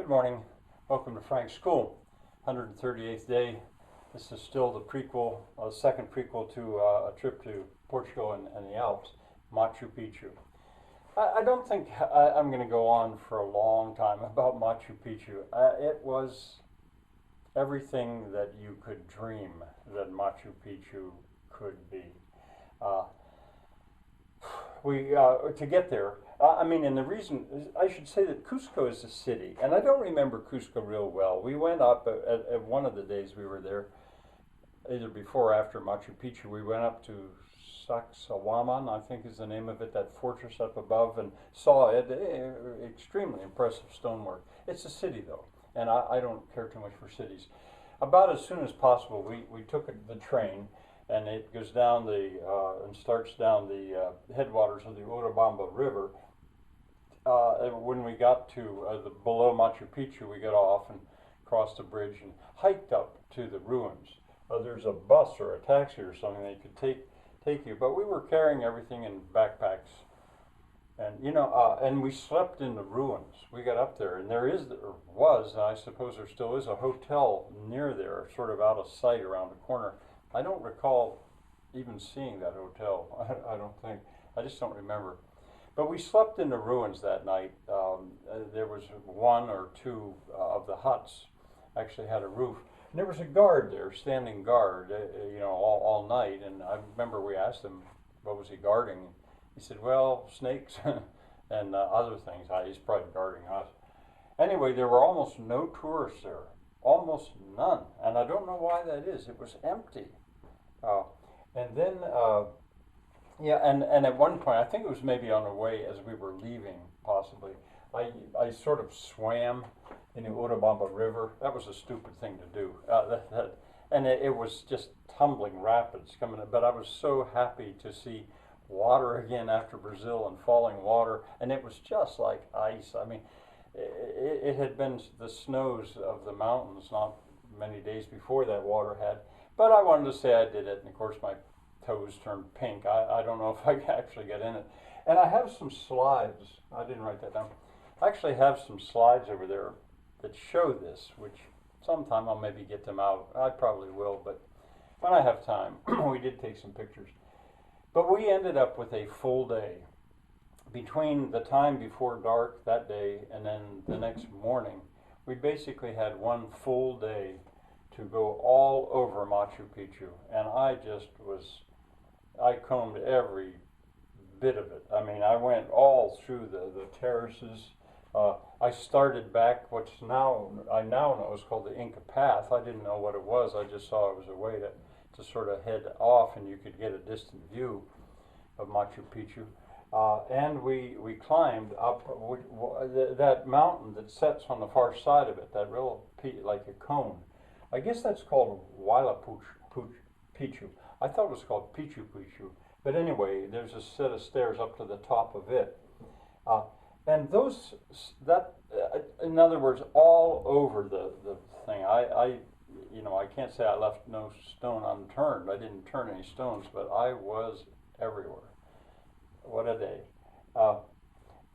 Good morning. Welcome to Frank's School. 138th day. This is still the prequel, second prequel to a trip to Portugal and the Alps, Machu Picchu. I don't think I'm going to go on for a long time about Machu Picchu. It was everything that you could dream that Machu Picchu could be. To get there, and the reason I should say that Cusco is a city, and I don't remember Cusco real well. We went up at one of the days we were there, either before or after Machu Picchu. We went up to Sacsayhuaman, I think is the name of it, that fortress up above, and saw it. Extremely impressive stonework. It's a city though, and I don't care too much for cities. About as soon as possible, we took the train, and it goes down and starts down the headwaters of the Urubamba River. When we got to below Machu Picchu, we got off and crossed a bridge and hiked up to the ruins. There's a bus or a taxi or something that could take you, but we were carrying everything in backpacks, and and we slept in the ruins. We got up there, and there was, and I suppose there still is, a hotel near there, sort of out of sight around the corner. I don't recall even seeing that hotel. I don't think. I just don't remember. But we slept in the ruins that night. There was one or two of the huts actually had a roof. And there was a guard there, standing guard, all night. And I remember we asked him, what was he guarding? He said, well, snakes and other things. He's probably guarding us. Anyway, there were almost no tourists there. Almost none. And I don't know why that is. It was empty. And then at one point, I think it was maybe on the way as we were leaving, possibly, I sort of swam in the Urubamba River. That was a stupid thing to do. And it was just tumbling rapids coming in. But I was so happy to see water again after Brazil and falling water. And it was just like ice. I mean, it had been the snows of the mountains not many days before that water had. But I wanted to say I did it, and of course my toes turned pink. I don't know if I actually get in it. And I have some slides. I didn't write that down. I actually have some slides over there that show this, which sometime I'll maybe get them out. I probably will, but when I have time, we did take some pictures. But we ended up with a full day. Between the time before dark that day and then the next morning, we basically had one full day to go all over Machu Picchu, and I combed every bit of it. I mean, I went all through the terraces. I started back I now know is called the Inca Path. I didn't know what it was. I just saw it was a way to sort of head off, and you could get a distant view of Machu Picchu. And we climbed up that mountain that sets on the far side of it, that real like a cone. I guess that's called Huayla Picchu. I thought it was called Pichu Picchu. But anyway, there's a set of stairs up to the top of it. And in other words, all over the thing. I can't say I left no stone unturned. I didn't turn any stones, but I was everywhere. What a day.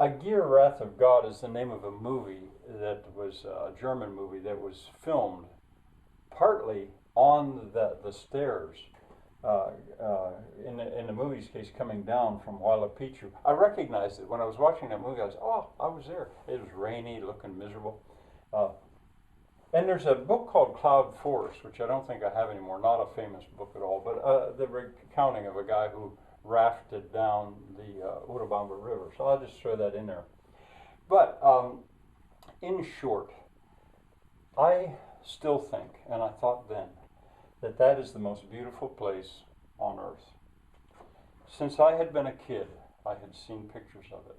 Aguirre Wrath of God is the name of a movie that was a German movie that was filmed partly on the stairs, in the movie's case, coming down from Huayla Picchu. I recognized it when I was watching that movie. I was there. It was rainy, looking miserable. And there's a book called Cloud Forest, which I don't think I have anymore. Not a famous book at all, but the recounting of a guy who rafted down the Urubamba River. So I'll just throw that in there. But in short, I still think, and I thought then, that is the most beautiful place on earth. Since I had been a kid, I had seen pictures of it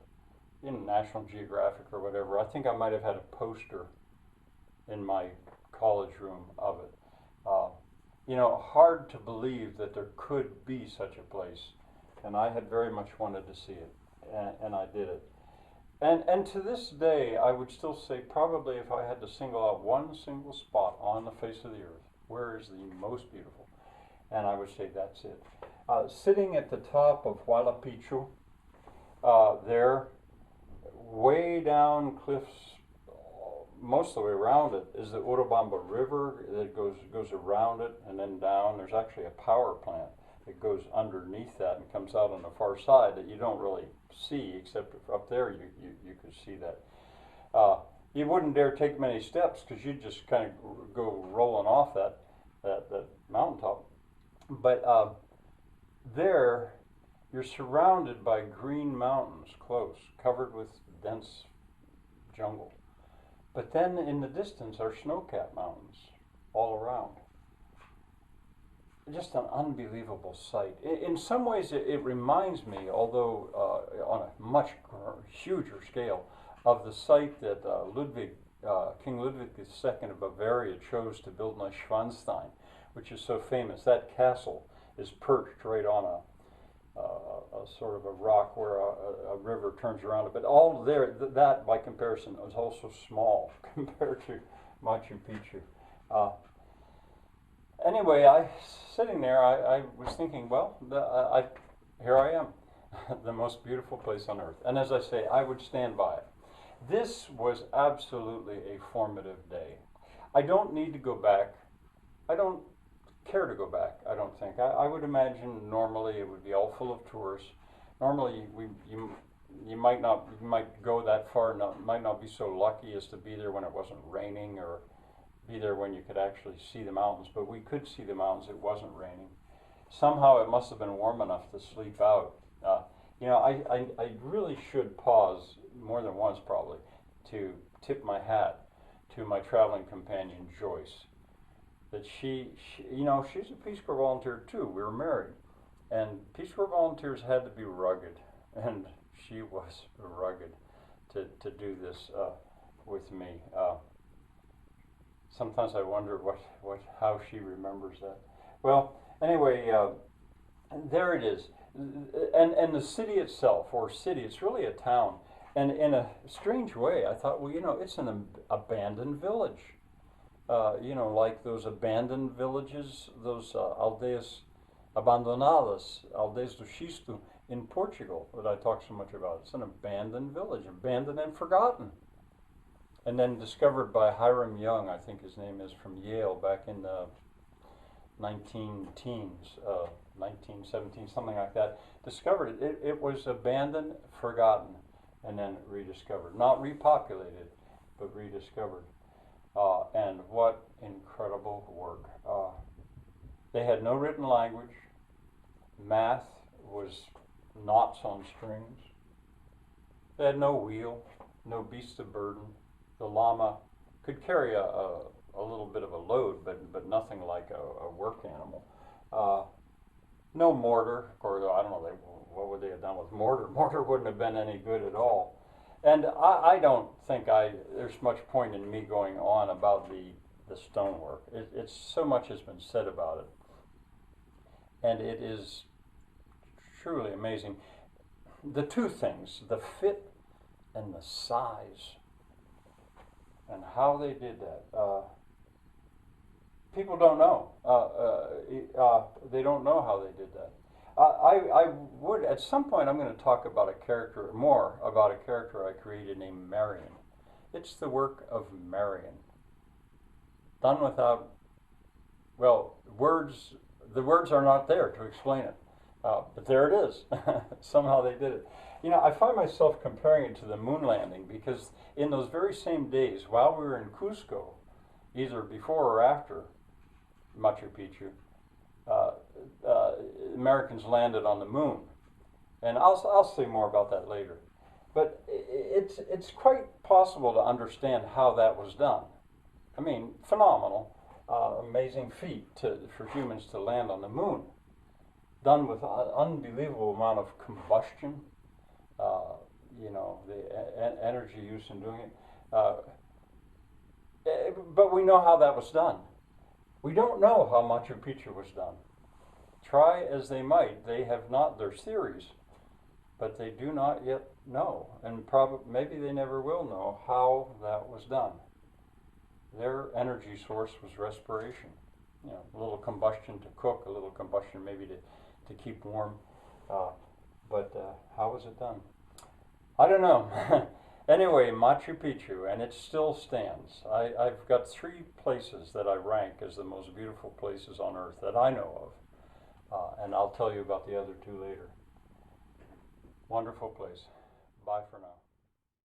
in National Geographic or whatever. I think I might have had a poster in my college room of it. Hard to believe that there could be such a place, and I had very much wanted to see it, and I did it. And to this day, I would still say probably if I had to single out one single spot on the face of the earth, where is the most beautiful? And I would say that's it. Sitting at the top of Huayla Picchu, there, way down cliffs most of the way around it is the Urubamba River that goes around it and then down. There's actually a power plant that goes underneath that and comes out on the far side that you don't really see, except up there you could see that. You wouldn't dare take many steps because you'd just kind of go rolling off that mountaintop. But there, you're surrounded by green mountains close, covered with dense jungle. But then in the distance are snow-capped mountains all around. Just an unbelievable sight. In some ways it reminds me, although on a much huger scale, of the site that King Ludwig II of Bavaria chose to build Neuschwanstein, which is so famous. That castle is perched right on a sort of a rock where a river turns around it. But all there, that by comparison is also small compared to Machu Picchu. Anyway, sitting there, I was thinking, well, here I am, the most beautiful place on earth. And as I say, I would stand by it. This was absolutely a formative day. I don't need to go back. I don't care to go back, I don't think. I would imagine normally it would be all full of tourists. Normally you might go that far, might not be so lucky as to be there when it wasn't raining or be there when you could actually see the mountains, but we could see the mountains, it wasn't raining. Somehow it must have been warm enough to sleep out. I really should pause more than once probably to tip my hat to my traveling companion Joyce. That she's a Peace Corps volunteer too. We were married, and Peace Corps volunteers had to be rugged, and she was rugged to do this with me. Sometimes I wonder how she remembers that. Well, anyway, there it is, and the city itself, it's really a town, and in a strange way, I thought, well, it's an abandoned village. Like those abandoned villages, those aldeias abandonadas, aldeias do xisto in Portugal that I talk so much about. It's an abandoned village, abandoned and forgotten. And then discovered by Hiram Young, I think his name is, from Yale back in the 19-teens, 1917, something like that. Discovered it. It was abandoned, forgotten, and then rediscovered. Not repopulated, but rediscovered. And what incredible work. They had no written language. Math was knots on strings. They had no wheel, no beast of burden. The llama could carry a little bit of a load, but nothing like a work animal. No mortar. Of course, I don't know, what would they have done with mortar? Mortar wouldn't have been any good at all. And I don't think there's much point in me going on about the stonework. It's so much has been said about it. And it is truly amazing. The two things, the fit and the size, and how they did that. People don't know. They don't know how they did that. I would, at some point, I'm going to talk about more about a character I created named Marion. It's the work of Marion. Done without, words. The words are not there to explain it. But there it is. Somehow they did it. I find myself comparing it to the moon landing because in those very same days, while we were in Cusco, either before or after Machu Picchu, Americans landed on the moon. And I'll say more about that later. But it's quite possible to understand how that was done. I mean, phenomenal, amazing feat for humans to land on the moon. Done with an unbelievable amount of combustion, the energy use in doing it. But we know how that was done. We don't know how Machu Picchu was done. Try as they might, they have not, there's theories, but they do not yet know, and maybe they never will know how that was done. Their energy source was respiration. A little combustion to cook, a little combustion maybe to keep warm, but how was it done? I don't know. Anyway, Machu Picchu, and it still stands. I've got 3 places that I rank as the most beautiful places on earth that I know of, and I'll tell you about the other 2 later. Wonderful place. Bye for now.